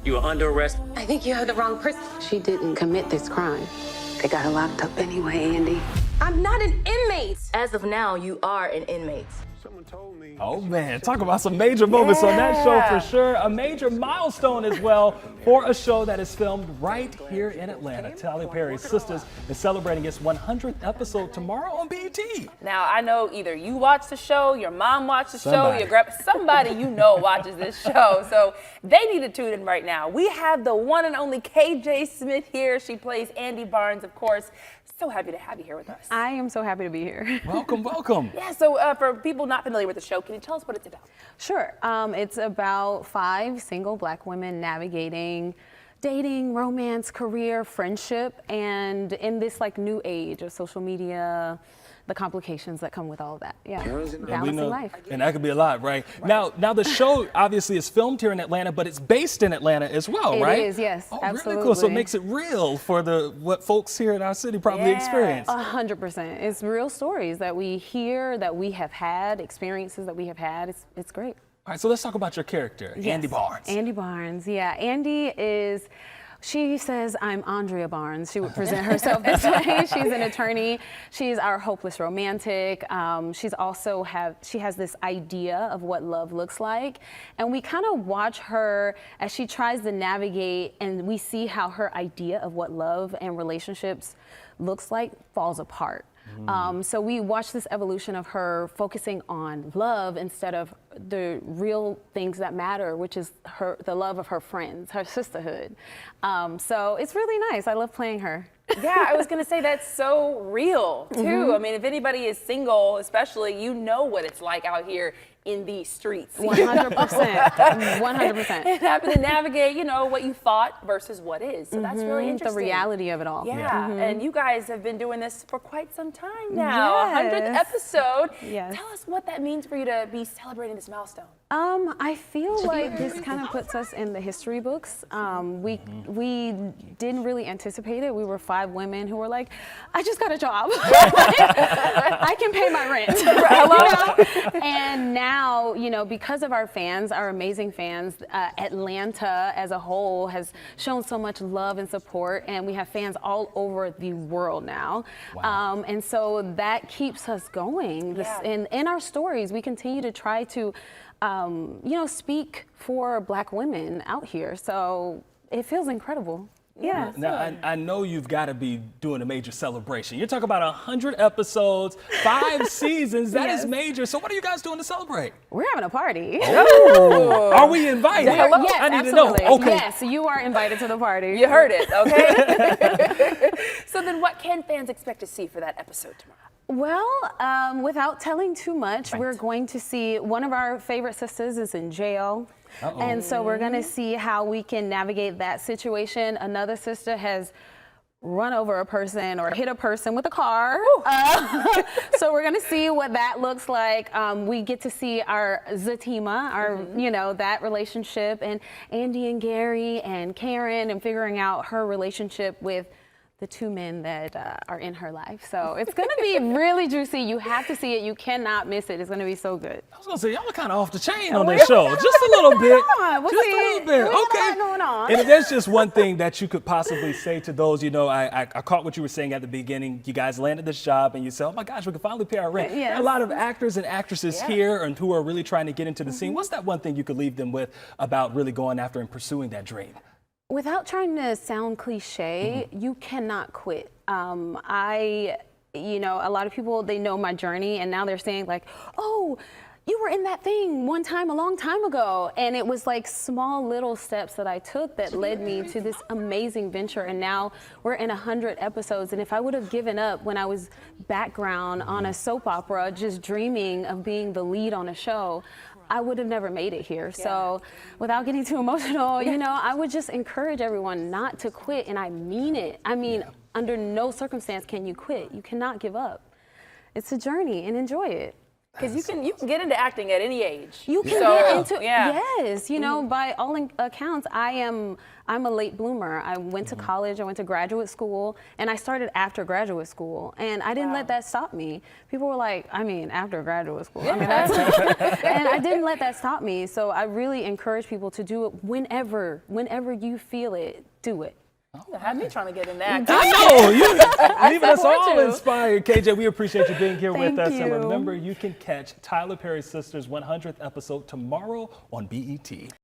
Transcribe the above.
You are under arrest. I think you have the wrong person. She didn't commit this crime. They got her locked up anyway, Andy. I'm not an inmate. As of now, you are an inmate. Oh man, talk about some major moments on that show for sure. A major milestone as well for a show that is filmed right here in Atlanta. Tyler Perry's Sistas is celebrating its 100th episode tomorrow on BET. Now, I know either you watch the show, your mom watched the Somebody. show, somebody you know watches this show. So they need to tune in right now. We have the one and only KJ Smith here. She plays Andy Barnes, of course. So happy to have you here with us. I am so happy to be here. Welcome, welcome. Yeah, so for people not familiar with the show, can you tell us what it's about? Sure. It's about 5 single Black women navigating dating, romance, career, friendship, and in this like new age of social media, the complications that come with all of that. Yeah, balancing life. And that could be a lot, right? Now the show obviously is filmed here in Atlanta, but it's based in Atlanta as well, right? It is, yes, oh, absolutely. Really cool. So it makes it real for what folks here in our city probably experience. 100%. It's real stories that we hear, that we have had, experiences that we have had. It's great. All right, so let's talk about your character, Andy Barnes. Andy Barnes, yeah. Andy is, she says, I'm Andrea Barnes. She would present herself this way. She's an attorney. She's our hopeless romantic. She has this idea of what love looks like. And we kind of watch her as she tries to navigate, and we see how her idea of what love and relationships looks like falls apart. So we watch this evolution of her focusing on love instead of the real things that matter, which is the love of her friends, her sisterhood. So it's really nice. I love playing her. Yeah, I was going to say that's so real, too. I mean, if anybody is single, especially, you know what it's like out here in these streets. 100%. 100%. And having to navigate, what you thought versus what is. So that's really interesting. The reality of it all. Yeah, and you guys have been doing this for quite some time now. Yes. 100th episode. Yes. Tell us what that means for you to be celebrating this milestone. I feel like this kind of puts us in the history books. We didn't really anticipate it. We were 5 women who were like, I just got a job. I can pay my rent. Hello? And now, because of our fans, our amazing fans, Atlanta as a whole has shown so much love and support, and we have fans all over the world now. Wow. And so that keeps us going. In our stories, we continue to try to speak for Black women out here. So it feels incredible. Yeah. Now, I know you've got to be doing a major celebration. You're talking about 100 episodes, 5 seasons. That is major. So what are you guys doing to celebrate? We're having a party. Oh, are we invited? Yes, I need absolutely. to know. Okay. Yes, you are invited to the party. You heard it, okay? So then what can fans expect to see for that episode tomorrow? Well, without telling too much, we're going to see one of our favorite sisters is in jail. And so we're going to see how we can navigate that situation. Another sister has run over a person or hit a person with a car. So we're going to see what that looks like. We get to see our Zatima, that relationship, and Andy and Gary and Karen, and figuring out her relationship with the 2 men that are in her life. So it's going to be really juicy. You have to see it. You cannot miss it. It's going to be so good. I was going to say, y'all are kind of off the chain on this show. Just a little bit. Just a little bit. Okay. Going on. And if there's just one thing that you could possibly say to those, I caught what you were saying at the beginning. You guys landed this job and you said, oh my gosh, we can finally pay our rent. Yes. There are a lot of actors and actresses here and who are really trying to get into the scene. What's that one thing you could leave them with about really going after and pursuing that dream? Without trying to sound cliche, you cannot quit. A lot of people, they know my journey, and now they're saying like, oh, you were in that thing one time a long time ago. And it was like small little steps that I took that led me to this amazing venture. And now we're in 100 episodes. And if I would have given up when I was background on a soap opera, just dreaming of being the lead on a show, I would have never made it here. So without getting too emotional, I would just encourage everyone not to quit. And I mean it. I mean, under no circumstance can you quit. You cannot give up. It's a journey, and enjoy it. Because you can get into acting at any age. You can get into yes. You know, by all accounts, I'm a late bloomer. I went to college, I went to graduate school, and I started after graduate school, and I didn't let that stop me. People were like, I mean, after graduate school, I mean, that's and I didn't let that stop me. So I really encourage people to do it whenever you feel it, do it. You had me trying to get in that. I know, you leaving us support all you. inspired. KJ, we appreciate you being here with Thank us. And you. remember, you can catch Tyler Perry Sisters' 100th episode tomorrow on BET.